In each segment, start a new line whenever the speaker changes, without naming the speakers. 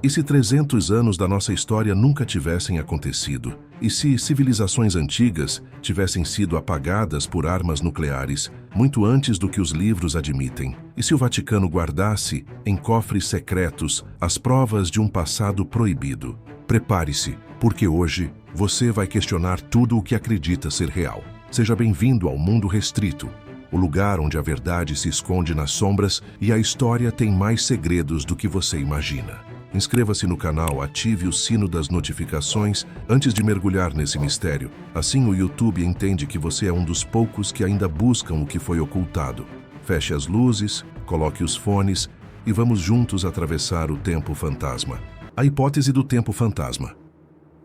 E se 300 anos da nossa história nunca tivessem acontecido? E se civilizações antigas tivessem sido apagadas por armas nucleares muito antes do que os livros admitem? E se o Vaticano guardasse, em cofres secretos, as provas de um passado proibido? Prepare-se, porque hoje você vai questionar tudo o que acredita ser real. Seja bem-vindo ao Mundo Restrito, o lugar onde a verdade se esconde nas sombras e a história tem mais segredos do que você imagina. Inscreva-se no canal, ative o sino das notificações antes de mergulhar nesse mistério. Assim o YouTube entende que você é um dos poucos que ainda buscam o que foi ocultado. Feche as luzes, coloque os fones e vamos juntos atravessar o tempo fantasma. A hipótese do tempo fantasma.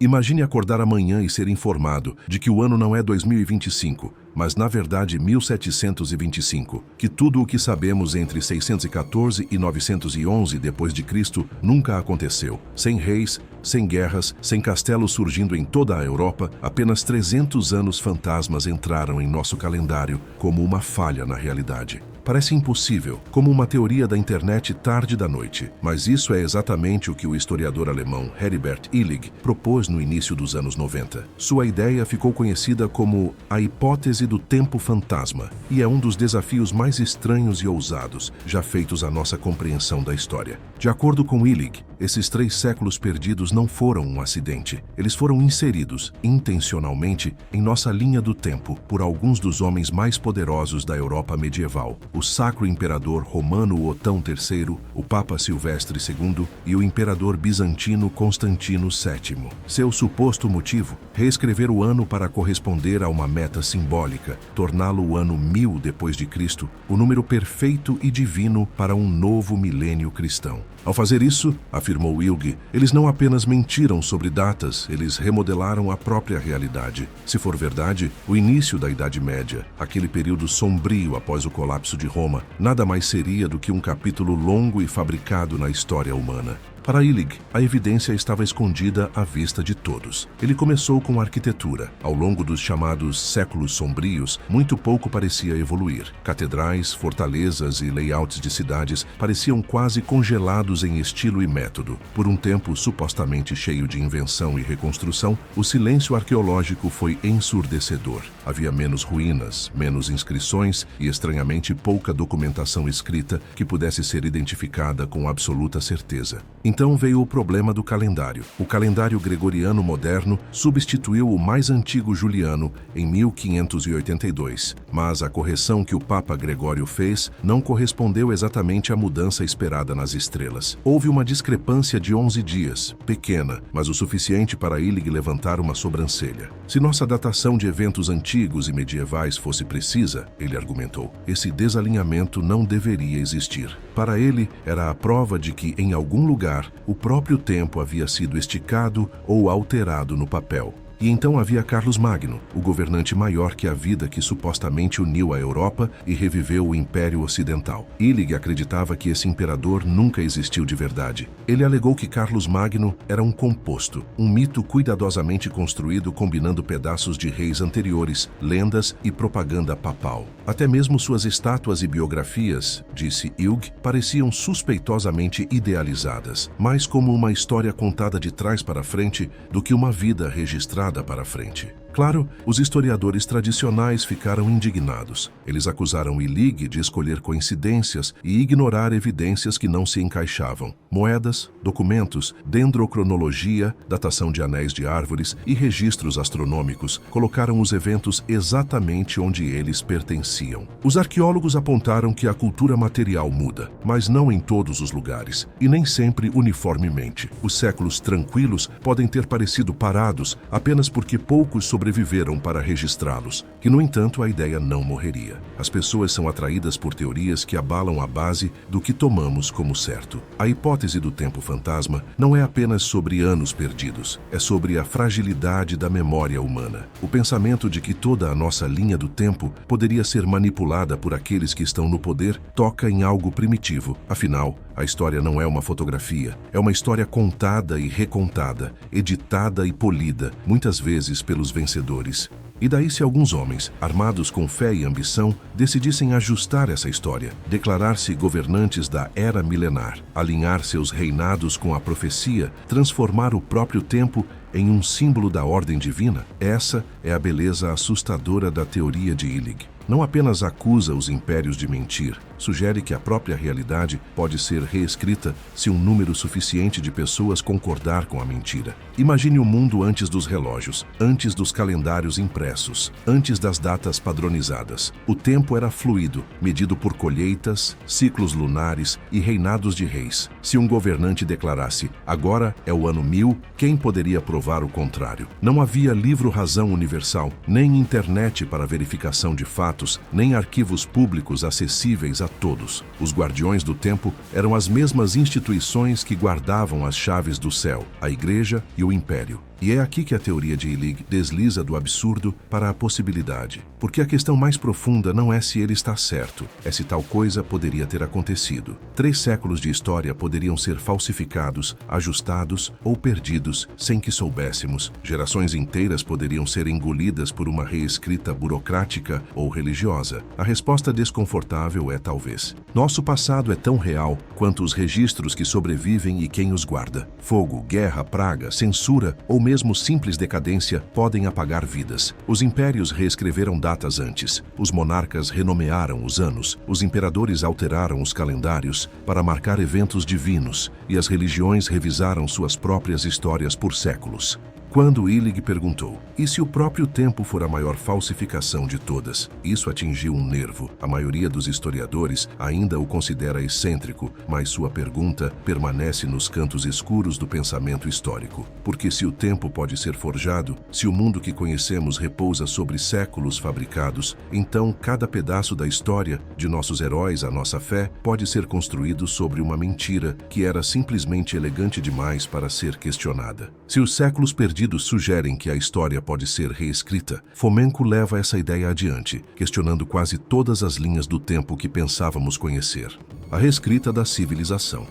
Imagine acordar amanhã e ser informado de que o ano não é 2025, mas na verdade 1725, que tudo o que sabemos entre 614 e 911 d.C. nunca aconteceu. Sem reis, sem guerras, sem castelos surgindo em toda a Europa, apenas 300 anos fantasmas entraram em nosso calendário como uma falha na realidade. Parece impossível, como uma teoria da internet tarde da noite, mas isso é exatamente o que o historiador alemão Heribert Illig propôs no início dos anos 90. Sua ideia ficou conhecida como a hipótese do tempo fantasma e é um dos desafios mais estranhos e ousados já feitos à nossa compreensão da história. De acordo com Illig, esses 3 séculos perdidos não foram um acidente. Eles foram inseridos, intencionalmente, em nossa linha do tempo por alguns dos homens mais poderosos da Europa medieval. O Sacro Imperador Romano Otão III, o Papa Silvestre II e o Imperador Bizantino Constantino VII. Seu suposto motivo? Reescrever o ano para corresponder a uma meta simbólica, torná-lo o ano 1000 d.C., o número perfeito e divino para um novo milênio cristão. Ao fazer isso, afirmou Illig, eles não apenas mentiram sobre datas, eles remodelaram a própria realidade. Se for verdade, o início da Idade Média, aquele período sombrio após o colapso de Roma, nada mais seria do que um capítulo longo e fabricado na história humana. Para Illig, a evidência estava escondida à vista de todos. Ele começou com a arquitetura. Ao longo dos chamados séculos sombrios, muito pouco parecia evoluir. Catedrais, fortalezas e layouts de cidades pareciam quase congelados em estilo e método. Por um tempo supostamente cheio de invenção e reconstrução, o silêncio arqueológico foi ensurdecedor. Havia menos ruínas, menos inscrições e estranhamente pouca documentação escrita que pudesse ser identificada com absoluta certeza. Então veio o problema do calendário. O calendário gregoriano moderno substituiu o mais antigo juliano em 1582, mas a correção que o Papa Gregório fez não correspondeu exatamente à mudança esperada nas estrelas. Houve uma discrepância de 11 dias, pequena, mas o suficiente para Illig levantar uma sobrancelha. Se nossa datação de eventos antigos e medievais fosse precisa, ele argumentou, esse desalinhamento não deveria existir. Para ele, era a prova de que, em algum lugar, o próprio tempo havia sido esticado ou alterado no papel. E então havia Carlos Magno, o governante maior que a vida que supostamente uniu a Europa e reviveu o Império Ocidental. Illig acreditava que esse imperador nunca existiu de verdade. Ele alegou que Carlos Magno era um composto, um mito cuidadosamente construído combinando pedaços de reis anteriores, lendas e propaganda papal. Até mesmo suas estátuas e biografias, disse Illig, pareciam suspeitosamente idealizadas, mais como uma história contada de trás para frente do que uma vida registrada para frente. Claro, os historiadores tradicionais ficaram indignados. Eles acusaram Illig de escolher coincidências e ignorar evidências que não se encaixavam. Moedas, documentos, dendrocronologia, datação de anéis de árvores e registros astronômicos colocaram os eventos exatamente onde eles pertenciam. Os arqueólogos apontaram que a cultura material muda, mas não em todos os lugares, e nem sempre uniformemente. Os séculos tranquilos podem ter parecido parados apenas porque poucos sobreviveram para registrá-los, que no entanto a ideia não morreria. As pessoas são atraídas por teorias que abalam a base do que tomamos como certo. A hipótese do tempo fantasma não é apenas sobre anos perdidos, é sobre a fragilidade da memória humana. O pensamento de que toda a nossa linha do tempo poderia ser manipulada por aqueles que estão no poder toca em algo primitivo. Afinal, a história não é uma fotografia, é uma história contada e recontada, editada e polida, muitas vezes pelos vencedores. E daí se alguns homens, armados com fé e ambição, decidissem ajustar essa história, declarar-se governantes da era milenar, alinhar seus reinados com a profecia, transformar o próprio tempo em um símbolo da ordem divina? Essa é a beleza assustadora da teoria de Illig. Não apenas acusa os impérios de mentir, sugere que a própria realidade pode ser reescrita se um número suficiente de pessoas concordar com a mentira. Imagine o mundo antes dos relógios, antes dos calendários impressos, antes das datas padronizadas. O tempo era fluido, medido por colheitas, ciclos lunares e reinados de reis. Se um governante declarasse, agora é o ano 1000, quem poderia provar o contrário? Não havia livro-razão universal, nem internet para verificação de fatos, nem arquivos públicos acessíveis a todos. Os guardiões do tempo eram as mesmas instituições que guardavam as chaves do céu, a igreja e o império. E é aqui que a teoria de Illig desliza do absurdo para a possibilidade. Porque a questão mais profunda não é se ele está certo, é se tal coisa poderia ter acontecido. 3 séculos de história poderiam ser falsificados, ajustados ou perdidos sem que soubéssemos. Gerações inteiras poderiam ser engolidas por uma reescrita burocrática ou religiosa. A resposta desconfortável é talvez. Nosso passado é tão real quanto os registros que sobrevivem e quem os guarda. Fogo, guerra, praga, censura ou mesmo simples decadência podem apagar vidas. Os impérios reescreveram datas antes, os monarcas renomearam os anos, os imperadores alteraram os calendários para marcar eventos divinos e as religiões revisaram suas próprias histórias por séculos. Quando Illig perguntou, e se o próprio tempo for a maior falsificação de todas? Isso atingiu um nervo. A maioria dos historiadores ainda o considera excêntrico, mas sua pergunta permanece nos cantos escuros do pensamento histórico. Porque se o tempo pode ser forjado, se o mundo que conhecemos repousa sobre séculos fabricados, então cada pedaço da história, de nossos heróis à nossa fé, pode ser construído sobre uma mentira que era simplesmente elegante demais para ser questionada. Se os séculos perdidos sugerem que a história pode ser reescrita, Fomenko leva essa ideia adiante, questionando quase todas as linhas do tempo que pensávamos conhecer. A reescrita da civilização.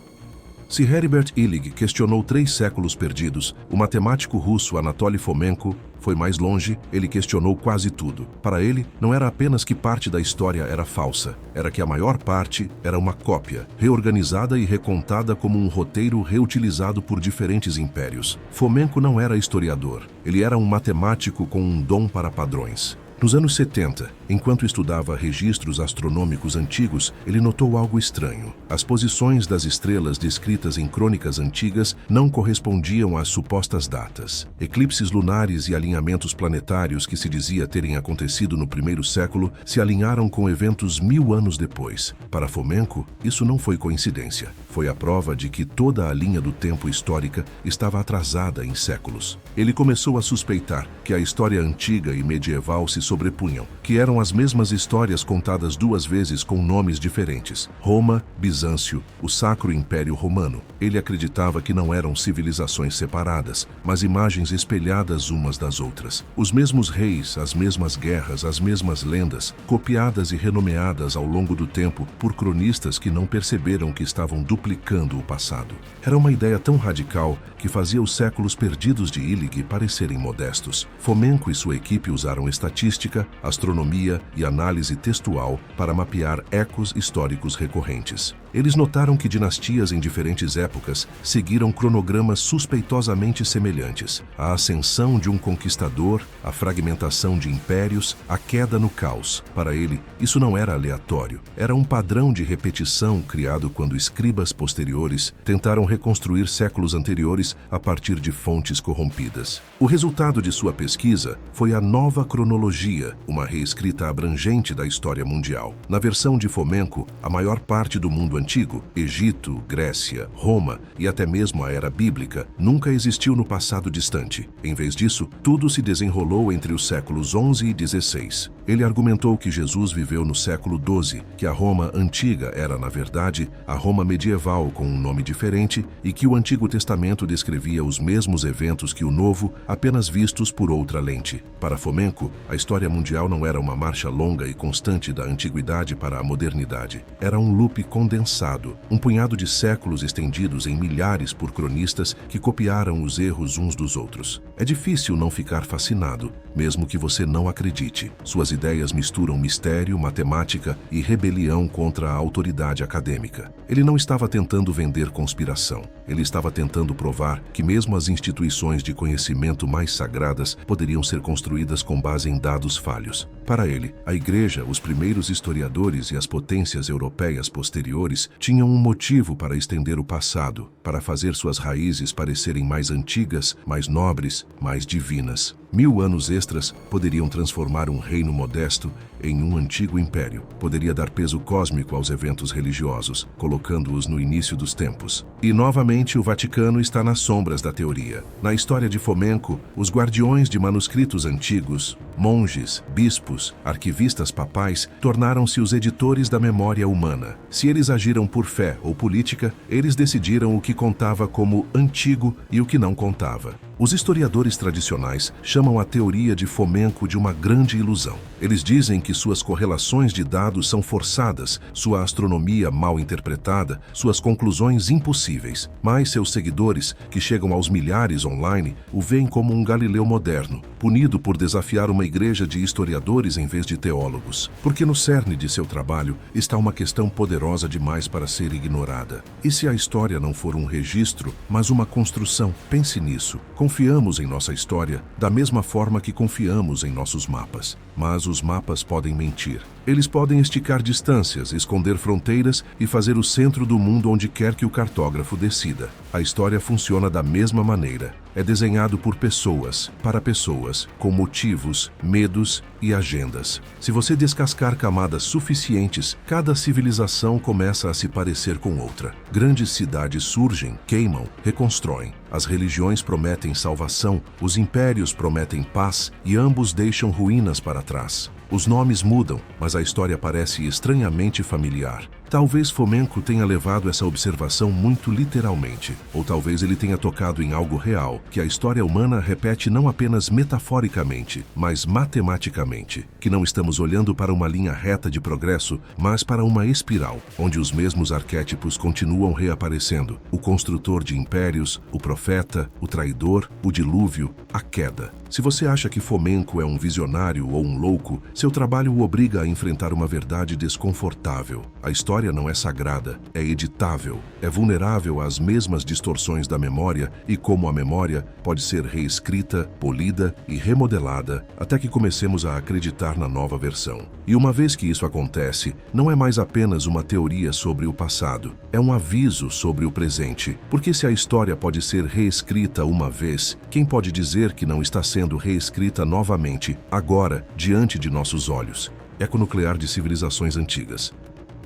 Se Heribert Illig questionou 3 séculos perdidos, o matemático russo Anatoly Fomenko foi mais longe, ele questionou quase tudo. Para ele, não era apenas que parte da história era falsa, era que a maior parte era uma cópia, reorganizada e recontada como um roteiro reutilizado por diferentes impérios. Fomenko não era historiador, ele era um matemático com um dom para padrões. Nos anos 70, enquanto estudava registros astronômicos antigos, ele notou algo estranho. As posições das estrelas descritas em crônicas antigas não correspondiam às supostas datas. Eclipses lunares e alinhamentos planetários que se dizia terem acontecido no primeiro século se alinharam com eventos 1000 anos depois. Para Fomenko, isso não foi coincidência. Foi a prova de que toda a linha do tempo histórica estava atrasada em séculos. Ele começou a suspeitar que a história antiga e medieval se sobrepunham, que eram as mesmas histórias contadas 2 vezes com nomes diferentes. Roma, Bizâncio, o Sacro Império Romano. Ele acreditava que não eram civilizações separadas, mas imagens espelhadas umas das outras. Os mesmos reis, as mesmas guerras, as mesmas lendas, copiadas e renomeadas ao longo do tempo por cronistas que não perceberam que estavam duplicando o passado. Era uma ideia tão radical que fazia os séculos perdidos de Illig parecerem modestos. Fomenko e sua equipe usaram estatística, astronomia e análise textual para mapear ecos históricos recorrentes. Eles notaram que dinastias em diferentes épocas seguiram cronogramas suspeitosamente semelhantes. A ascensão de um conquistador, a fragmentação de impérios, a queda no caos. Para ele, isso não era aleatório. Era um padrão de repetição criado quando escribas posteriores tentaram reconstruir séculos anteriores a partir de fontes corrompidas. O resultado de sua pesquisa foi a nova cronologia, uma reescrita abrangente da história mundial. Na versão de Fomenko, a maior parte do mundo antigo, Egito, Grécia, Roma e até mesmo a era bíblica, nunca existiu no passado distante. Em vez disso, tudo se desenrolou entre os séculos 11 e 16. Ele argumentou que Jesus viveu no século XII, que a Roma antiga era, na verdade, a Roma medieval com um nome diferente e que o Antigo Testamento descrevia os mesmos eventos que o Novo, apenas vistos por outra lente. Para Fomenko, a história mundial não era uma marcha longa e constante da antiguidade para a modernidade. Era um loop condensado, um punhado de séculos estendidos em milhares por cronistas que copiaram os erros uns dos outros. É difícil não ficar fascinado, mesmo que você não acredite. Suas ideias misturam mistério, matemática e rebelião contra a autoridade acadêmica. Ele não estava tentando vender conspiração. Ele estava tentando provar que mesmo as instituições de conhecimento mais sagradas poderiam ser construídas com base em dados falhos. Para ele, a Igreja, os primeiros historiadores e as potências europeias posteriores tinham um motivo para estender o passado, para fazer suas raízes parecerem mais antigas, mais nobres, mais divinas. 1000 anos extras poderiam transformar um reino modesto em um antigo império. Poderia dar peso cósmico aos eventos religiosos, colocando-os no início dos tempos. E, novamente, o Vaticano está nas sombras da teoria. Na história de Fomenko, os guardiões de manuscritos antigos, monges, bispos, arquivistas papais, tornaram-se os editores da memória humana. Se eles agiram por fé ou política, eles decidiram o que contava como antigo e o que não contava. Os historiadores tradicionais chamam a teoria de Fomenko de uma grande ilusão. Eles dizem que suas correlações de dados são forçadas, sua astronomia mal interpretada, suas conclusões impossíveis. Mas seus seguidores, que chegam aos milhares online, o veem como um Galileu moderno, punido por desafiar uma igreja de historiadores em vez de teólogos. Porque no cerne de seu trabalho está uma questão poderosa demais para ser ignorada. E se a história não for um registro, mas uma construção? Pense nisso. Confiamos em nossa história da mesma forma que confiamos em nossos mapas. Mas os mapas podem mentir. Eles podem esticar distâncias, esconder fronteiras e fazer o centro do mundo onde quer que o cartógrafo decida. A história funciona da mesma maneira. É desenhado por pessoas, para pessoas, com motivos, medos e agendas. Se você descascar camadas suficientes, cada civilização começa a se parecer com outra. Grandes cidades surgem, queimam, reconstroem. As religiões prometem salvação, os impérios prometem paz e ambos deixam ruínas para trás. Os nomes mudam, mas a história parece estranhamente familiar. Talvez Fomenko tenha levado essa observação muito literalmente, ou talvez ele tenha tocado em algo real, que a história humana repete não apenas metaforicamente, mas matematicamente, que não estamos olhando para uma linha reta de progresso, mas para uma espiral, onde os mesmos arquétipos continuam reaparecendo: o construtor de impérios, o profeta, o traidor, o dilúvio, a queda. Se você acha que Fomenko é um visionário ou um louco, seu trabalho o obriga a enfrentar uma verdade desconfortável. A história não é sagrada, é editável, é vulnerável às mesmas distorções da memória e, como a memória, pode ser reescrita, polida e remodelada até que comecemos a acreditar na nova versão. E uma vez que isso acontece, não é mais apenas uma teoria sobre o passado, é um aviso sobre o presente. Porque se a história pode ser reescrita uma vez, quem pode dizer que não está sendo reescrita novamente, agora, diante de nossos olhos? Eco nuclear de civilizações antigas.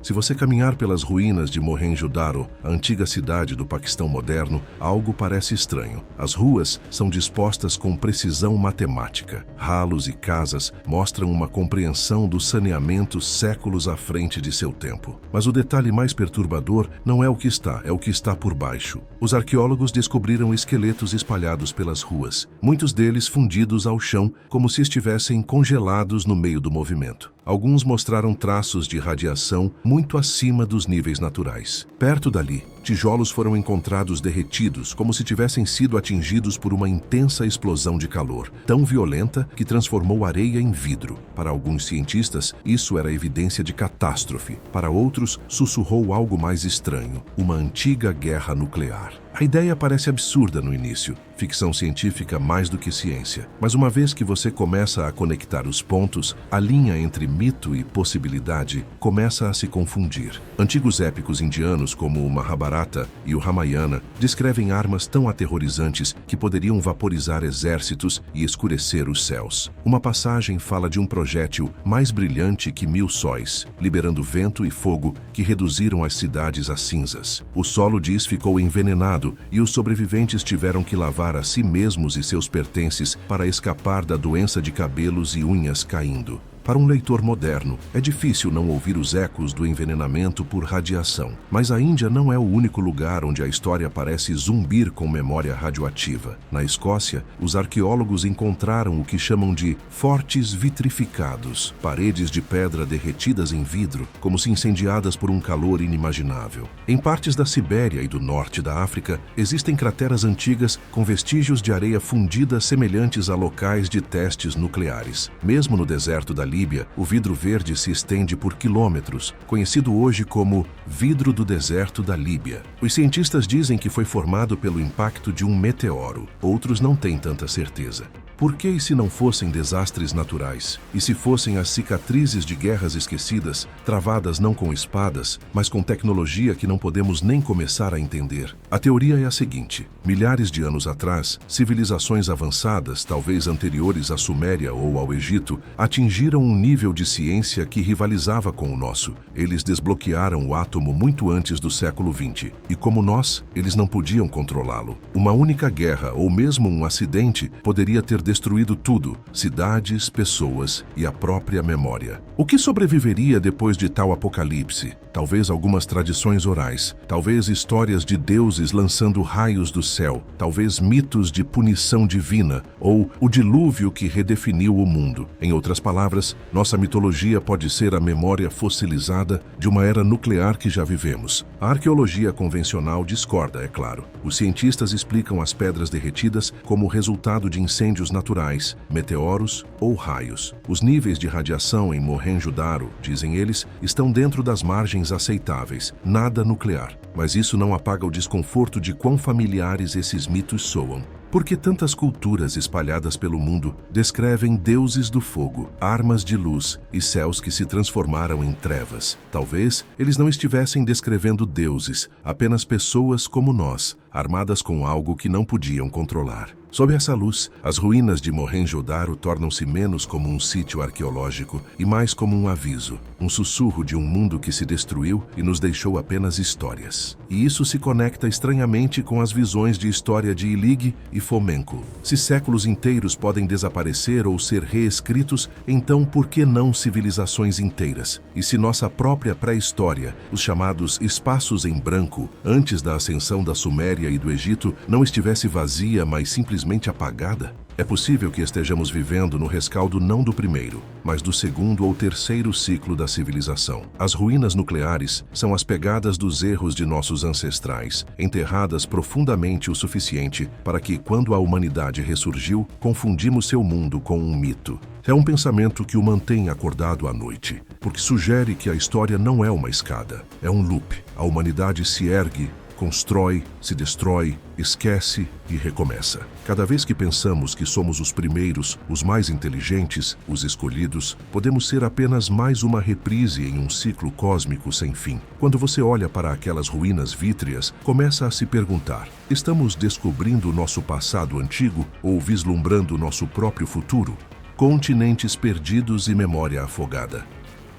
Se você caminhar pelas ruínas de Mohenjo-Daro, a antiga cidade do Paquistão moderno, algo parece estranho. As ruas são dispostas com precisão matemática. Ralos e casas mostram uma compreensão do saneamento séculos à frente de seu tempo. Mas o detalhe mais perturbador não é o que está, é o que está por baixo. Os arqueólogos descobriram esqueletos espalhados pelas ruas, muitos deles fundidos ao chão como se estivessem congelados no meio do movimento. Alguns mostraram traços de radiação muito acima dos níveis naturais. Perto dali, tijolos foram encontrados derretidos, como se tivessem sido atingidos por uma intensa explosão de calor, tão violenta que transformou areia em vidro. Para alguns cientistas, isso era evidência de catástrofe. Para outros, sussurrou algo mais estranho: uma antiga guerra nuclear. A ideia parece absurda no início, ficção científica mais do que ciência. Mas uma vez que você começa a conectar os pontos, a linha entre mito e possibilidade começa a se confundir. Antigos épicos indianos como o Mahabharata e o Ramayana descrevem armas tão aterrorizantes que poderiam vaporizar exércitos e escurecer os céus. Uma passagem fala de um projétil mais brilhante que 1000 sóis, liberando vento e fogo que reduziram as cidades a cinzas. O solo, diz, ficou envenenado e os sobreviventes tiveram que lavar a si mesmos e seus pertences para escapar da doença de cabelos e unhas caindo. Para um leitor moderno, é difícil não ouvir os ecos do envenenamento por radiação. Mas a Índia não é o único lugar onde a história parece zumbir com memória radioativa. Na Escócia, os arqueólogos encontraram o que chamam de fortes vitrificados, paredes de pedra derretidas em vidro, como se incendiadas por um calor inimaginável. Em partes da Sibéria e do norte da África, existem crateras antigas com vestígios de areia fundida semelhantes a locais de testes nucleares. Mesmo no deserto da Líbia, o vidro verde se estende por quilômetros, conhecido hoje como vidro do deserto da Líbia. Os cientistas dizem que foi formado pelo impacto de um meteoro. Outros não têm tanta certeza. Por que e se não fossem desastres naturais? E se fossem as cicatrizes de guerras esquecidas, travadas não com espadas, mas com tecnologia que não podemos nem começar a entender? A teoria é a seguinte: milhares de anos atrás, civilizações avançadas, talvez anteriores à Suméria ou ao Egito, atingiram um nível de ciência que rivalizava com o nosso. Eles desbloquearam o átomo muito antes do século XX. E como nós, eles não podiam controlá-lo. Uma única guerra ou mesmo um acidente poderia ter destruído tudo, cidades, pessoas e a própria memória. O que sobreviveria depois de tal apocalipse? Talvez algumas tradições orais, talvez histórias de deuses lançando raios do céu, talvez mitos de punição divina ou o dilúvio que redefiniu o mundo. Em outras palavras, nossa mitologia pode ser a memória fossilizada de uma era nuclear que já vivemos. A arqueologia convencional discorda, é claro. Os cientistas explicam as pedras derretidas como resultado de incêndios naturais, meteoros ou raios. Os níveis de radiação em Mohenjo-Daro, dizem eles, estão dentro das margens aceitáveis, nada nuclear. Mas isso não apaga o desconforto de quão familiares esses mitos soam. Porque tantas culturas espalhadas pelo mundo descrevem deuses do fogo, armas de luz e céus que se transformaram em trevas. Talvez eles não estivessem descrevendo deuses, apenas pessoas como nós, armadas com algo que não podiam controlar. Sob essa luz, as ruínas de Mohenjo-Daro tornam-se menos como um sítio arqueológico e mais como um aviso, um sussurro de um mundo que se destruiu e nos deixou apenas histórias. E isso se conecta estranhamente com as visões de história de Illig e Fomenko. Se séculos inteiros podem desaparecer ou ser reescritos, então por que não civilizações inteiras? E se nossa própria pré-história, os chamados espaços em branco, antes da ascensão da Suméria e do Egito, não estivesse vazia, mas simplesmente apagada? É possível que estejamos vivendo no rescaldo não do primeiro, mas do segundo ou terceiro ciclo da civilização. As ruínas nucleares são as pegadas dos erros de nossos ancestrais, enterradas profundamente o suficiente para que, quando a humanidade ressurgiu, confundimos seu mundo com um mito. É um pensamento que o mantém acordado à noite, porque sugere que a história não é uma escada, é um loop. A humanidade se ergue, constrói, se destrói, esquece e recomeça. Cada vez que pensamos que somos os primeiros, os mais inteligentes, os escolhidos, podemos ser apenas mais uma reprise em um ciclo cósmico sem fim. Quando você olha para aquelas ruínas vítreas, começa a se perguntar: estamos descobrindo nosso passado antigo ou vislumbrando nosso próprio futuro? Continentes perdidos e memória afogada.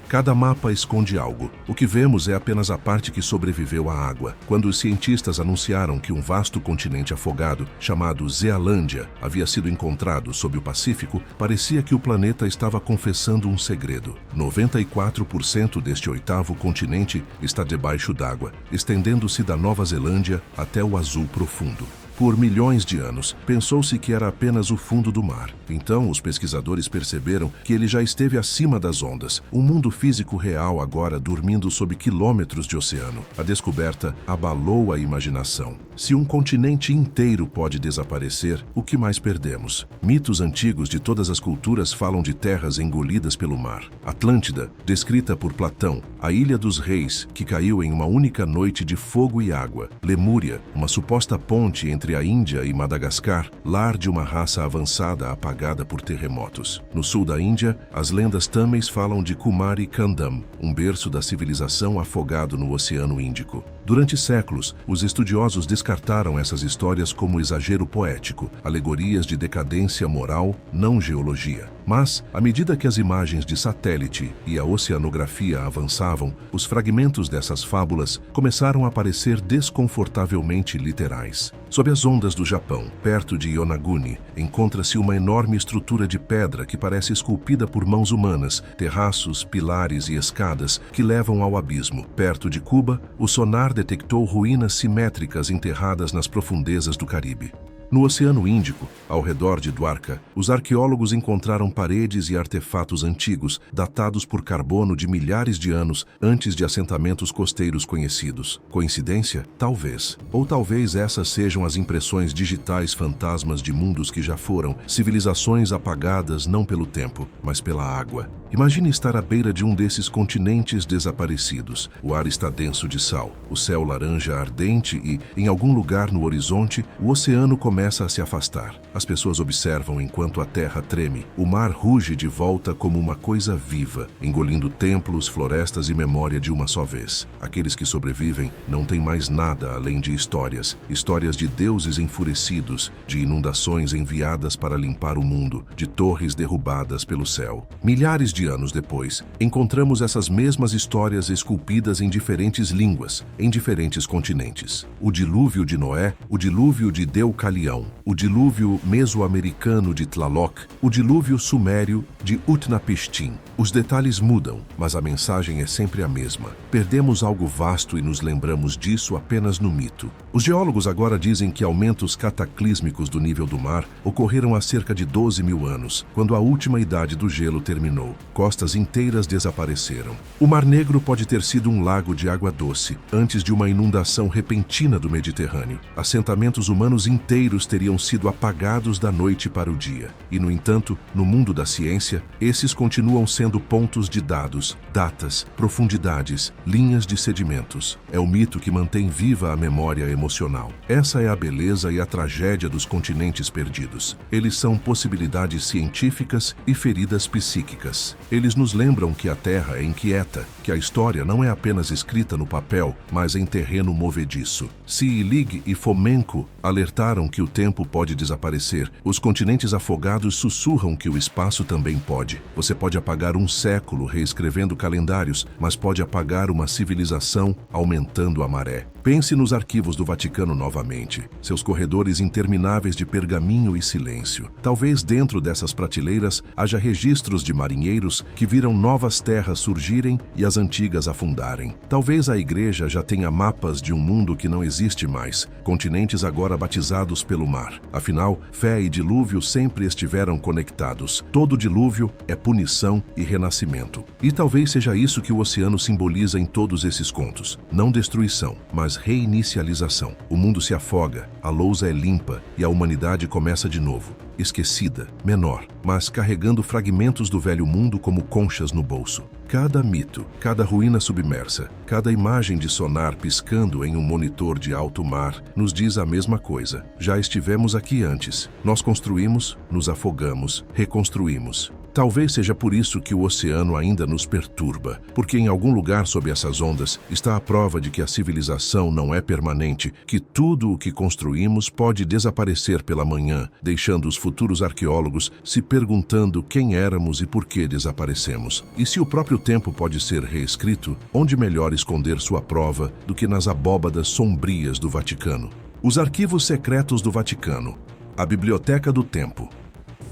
Cada mapa esconde algo. O que vemos é apenas a parte que sobreviveu à água. Quando os cientistas anunciaram que um vasto continente afogado, chamado Zealândia, havia sido encontrado sob o Pacífico, parecia que o planeta estava confessando um segredo. 94% deste oitavo continente está debaixo d'água, estendendo-se da Nova Zelândia até o azul profundo. Por milhões de anos, pensou-se que era apenas o fundo do mar. Então, os pesquisadores perceberam que ele já esteve acima das ondas, um mundo físico real agora dormindo sob quilômetros de oceano. A descoberta abalou a imaginação. Se um continente inteiro pode desaparecer, o que mais perdemos? Mitos antigos de todas as culturas falam de terras engolidas pelo mar. Atlântida, descrita por Platão, a Ilha dos Reis, que caiu em uma única noite de fogo e água. Lemúria, uma suposta ponte entre a Índia e Madagascar, lar de uma raça avançada apagada por terremotos. No sul da Índia, as lendas tâmeis falam de Kumari Kandam, um berço da civilização afogado no Oceano Índico. Durante séculos, os estudiosos descartaram essas histórias como exagero poético, alegorias de decadência moral, não geologia. Mas, à medida que as imagens de satélite e a oceanografia avançavam, os fragmentos dessas fábulas começaram a parecer desconfortavelmente literais. Sob as ondas do Japão, perto de Yonaguni, encontra-se uma enorme estrutura de pedra que parece esculpida por mãos humanas, terraços, pilares e escadas que levam ao abismo. Perto de Cuba, o sonar detectou ruínas simétricas enterradas nas profundezas do Caribe. No Oceano Índico, ao redor de Dwarka, os arqueólogos encontraram paredes e artefatos antigos, datados por carbono de milhares de anos antes de assentamentos costeiros conhecidos. Coincidência? Talvez. Ou talvez essas sejam as impressões digitais fantasmas de mundos que já foram, civilizações apagadas não pelo tempo, mas pela água. Imagine estar à beira de um desses continentes desaparecidos. O ar está denso de sal, o céu laranja ardente e, em algum lugar no horizonte, o oceano começa a se afastar. As pessoas observam enquanto a terra treme. O mar ruge de volta como uma coisa viva, engolindo templos, florestas e memória de uma só vez. Aqueles que sobrevivem não têm mais nada além de histórias. Histórias de deuses enfurecidos, de inundações enviadas para limpar o mundo, de torres derrubadas pelo céu. Milhares de anos depois, encontramos essas mesmas histórias esculpidas em diferentes línguas, em diferentes continentes. O dilúvio de Noé, o dilúvio de Deucalião, o dilúvio mesoamericano de Tlaloc, o dilúvio sumério de Utnapishtim. Os detalhes mudam, mas a mensagem é sempre a mesma. Perdemos algo vasto e nos lembramos disso apenas no mito. Os geólogos agora dizem que aumentos cataclísmicos do nível do mar ocorreram há cerca de 12 mil anos, quando a última idade do gelo terminou. Costas inteiras desapareceram. O Mar Negro pode ter sido um lago de água doce, antes de uma inundação repentina do Mediterrâneo. Assentamentos humanos inteiros teriam sido apagados da noite para o dia. E, no entanto, no mundo da ciência, esses continuam sendo pontos de dados, datas, profundidades, linhas de sedimentos. É o mito que mantém viva a memória emocional. Essa é a beleza e a tragédia dos continentes perdidos. Eles são possibilidades científicas e feridas psíquicas. Eles nos lembram que a Terra é inquieta, que a história não é apenas escrita no papel, mas em terreno movediço. Se Illig e Fomenko alertaram que o tempo pode desaparecer, os continentes afogados sussurram que o espaço também pode. Você pode apagar um século reescrevendo calendários, mas pode apagar uma civilização aumentando a maré. Pense nos arquivos do Vaticano novamente, seus corredores intermináveis de pergaminho e silêncio. Talvez dentro dessas prateleiras haja registros de marinheiros que viram novas terras surgirem e as antigas afundarem. Talvez a igreja já tenha mapas de um mundo que não existe mais, continentes agora batizados pelo mar. Afinal, fé e dilúvio sempre estiveram conectados. Todo dilúvio é punição e renascimento. E talvez seja isso que o oceano simboliza em todos esses contos. Não destruição, mas reinicialização. O mundo se afoga, a lousa é limpa e a humanidade começa de novo. Esquecida, menor, mas carregando fragmentos do velho mundo como conchas no bolso. Cada mito, cada ruína submersa, cada imagem de sonar piscando em um monitor de alto mar nos diz a mesma coisa. Já estivemos aqui antes. Nós construímos, nos afogamos, reconstruímos. Talvez seja por isso que o oceano ainda nos perturba, porque em algum lugar sob essas ondas está a prova de que a civilização não é permanente, que tudo o que construímos pode desaparecer pela manhã, deixando os futuros arqueólogos se perguntando quem éramos e por que desaparecemos. E se o próprio tempo pode ser reescrito, onde melhor esconder sua prova do que nas abóbadas sombrias do Vaticano? Os arquivos secretos do Vaticano, a Biblioteca do Tempo.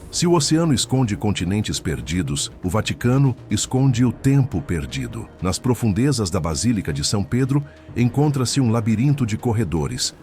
Se o oceano esconde continentes perdidos, o Vaticano esconde o tempo perdido. Nas profundezas da Basílica de São Pedro, encontra-se um labirinto de corredores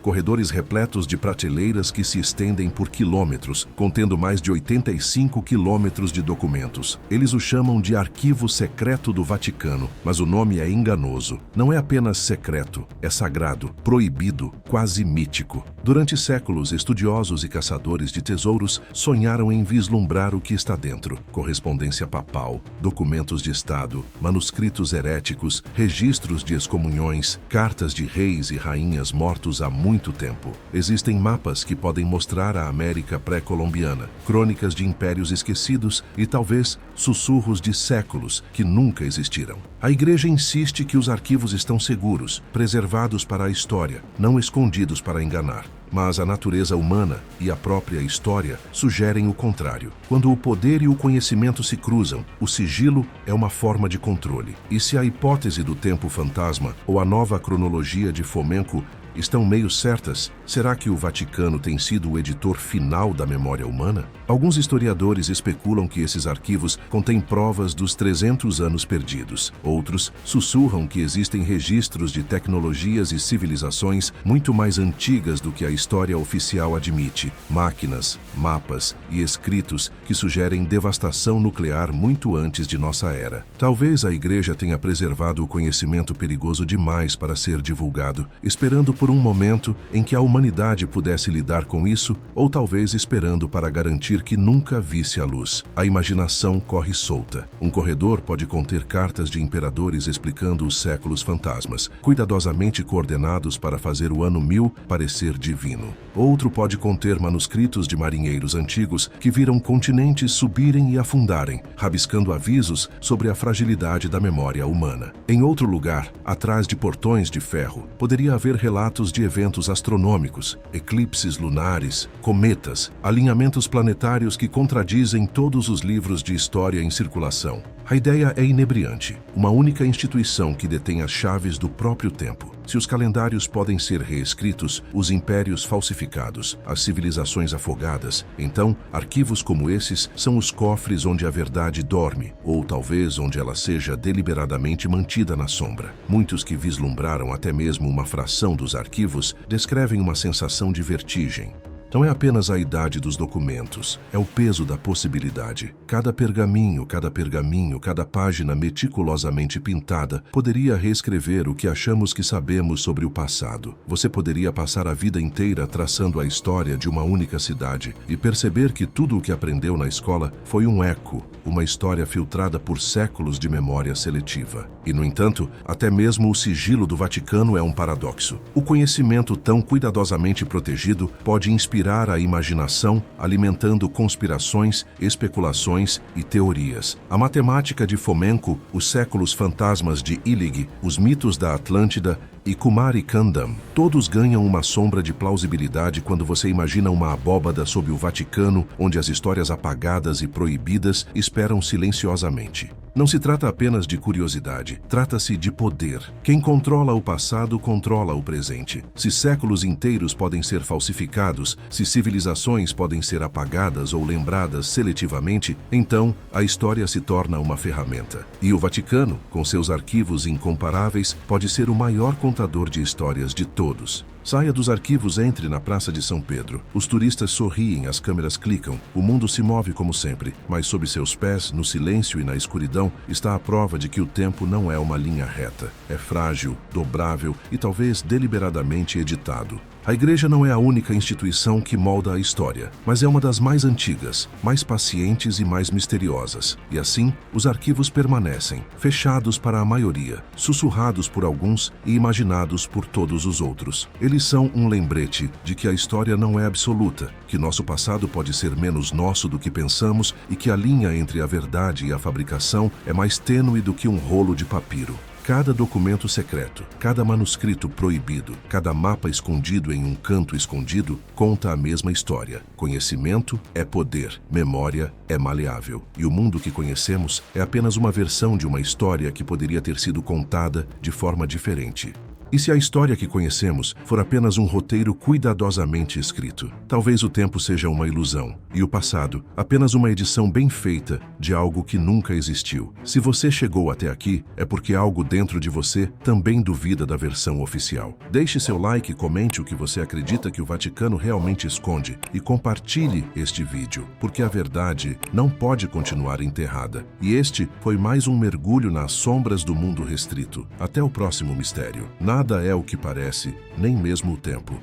repletos de prateleiras que se estendem por quilômetros, contendo mais de 85 quilômetros de documentos. Eles o chamam de Arquivo Secreto do Vaticano, mas o nome é enganoso. Não é apenas secreto, é sagrado, proibido, quase mítico. Durante séculos, estudiosos e caçadores de tesouros sonharam em vislumbrar o que está dentro: correspondência papal, documentos de Estado, manuscritos heréticos, registros de excomunhões, cartas de reis e rainhas mortos há muito tempo. Existem mapas que podem mostrar a América pré-colombiana, crônicas de impérios esquecidos e talvez sussurros de séculos que nunca existiram. A Igreja insiste que os arquivos estão seguros, preservados para a história, não escondidos para enganar. Mas a natureza humana e a própria história sugerem o contrário. Quando o poder e o conhecimento se cruzam, o sigilo é uma forma de controle. E se a hipótese do tempo fantasma ou a nova cronologia de Fomenko estão meio certas, será que o Vaticano tem sido o editor final da memória humana? Alguns historiadores especulam que esses arquivos contêm provas dos 300 anos perdidos. Outros sussurram que existem registros de tecnologias e civilizações muito mais antigas do que a história oficial admite, máquinas, mapas e escritos que sugerem devastação nuclear muito antes de nossa era. Talvez a Igreja tenha preservado o conhecimento perigoso demais para ser divulgado, esperando por um momento em que a humanidade pudesse lidar com isso, ou talvez esperando para garantir que nunca visse a luz. A imaginação corre solta. Um corredor pode conter cartas de imperadores explicando os séculos fantasmas, cuidadosamente coordenados para fazer o ano 1000 parecer divino. Outro pode conter manuscritos de marinheiros antigos que viram continentes subirem e afundarem, rabiscando avisos sobre a fragilidade da memória humana. Em outro lugar, atrás de portões de ferro, poderia haver relatos de eventos astronômicos, eclipses lunares, cometas, alinhamentos planetários que contradizem todos os livros de história em circulação. A ideia é inebriante, uma única instituição que detém as chaves do próprio tempo. Se os calendários podem ser reescritos, os impérios falsificados, as civilizações afogadas, então arquivos como esses são os cofres onde a verdade dorme, ou talvez onde ela seja deliberadamente mantida na sombra. Muitos que vislumbraram até mesmo uma fração dos arquivos descrevem uma sensação de vertigem. Não é apenas a idade dos documentos, é o peso da possibilidade. Cada pergaminho, cada página meticulosamente pintada poderia reescrever o que achamos que sabemos sobre o passado. Você poderia passar a vida inteira traçando a história de uma única cidade e perceber que tudo o que aprendeu na escola foi um eco, uma história filtrada por séculos de memória seletiva. E, no entanto, até mesmo o sigilo do Vaticano é um paradoxo. O conhecimento tão cuidadosamente protegido pode inspirar a imaginação, alimentando conspirações, especulações e teorias. A matemática de Fomenko, os séculos fantasmas de Illig, os mitos da Atlântida e Kumarikandam, todos ganham uma sombra de plausibilidade quando você imagina uma abóbada sob o Vaticano, onde as histórias apagadas e proibidas esperam silenciosamente. Não se trata apenas de curiosidade, trata-se de poder. Quem controla o passado controla o presente. Se séculos inteiros podem ser falsificados, se civilizações podem ser apagadas ou lembradas seletivamente, então a história se torna uma ferramenta. E o Vaticano, com seus arquivos incomparáveis, pode ser o maior contador de histórias de todos. Saia dos arquivos, entre na Praça de São Pedro. Os turistas sorriem, as câmeras clicam. O mundo se move como sempre, mas sob seus pés, no silêncio e na escuridão, está a prova de que o tempo não é uma linha reta. É frágil, dobrável e talvez deliberadamente editado. A Igreja não é a única instituição que molda a história, mas é uma das mais antigas, mais pacientes e mais misteriosas. E assim, os arquivos permanecem, fechados para a maioria, sussurrados por alguns e imaginados por todos os outros. Eles são um lembrete de que a história não é absoluta, que nosso passado pode ser menos nosso do que pensamos e que a linha entre a verdade e a fabricação é mais tênue do que um rolo de papiro. Cada documento secreto, cada manuscrito proibido, cada mapa escondido em um canto escondido, conta a mesma história. Conhecimento é poder, memória é maleável. E o mundo que conhecemos é apenas uma versão de uma história que poderia ter sido contada de forma diferente. E se a história que conhecemos for apenas um roteiro cuidadosamente escrito? Talvez o tempo seja uma ilusão, e o passado apenas uma edição bem feita de algo que nunca existiu. Se você chegou até aqui, é porque algo dentro de você também duvida da versão oficial. Deixe seu like e comente o que você acredita que o Vaticano realmente esconde e compartilhe este vídeo, porque a verdade não pode continuar enterrada. E este foi mais um mergulho nas sombras do mundo restrito. Até o próximo mistério. Nada é o que parece, nem mesmo o tempo.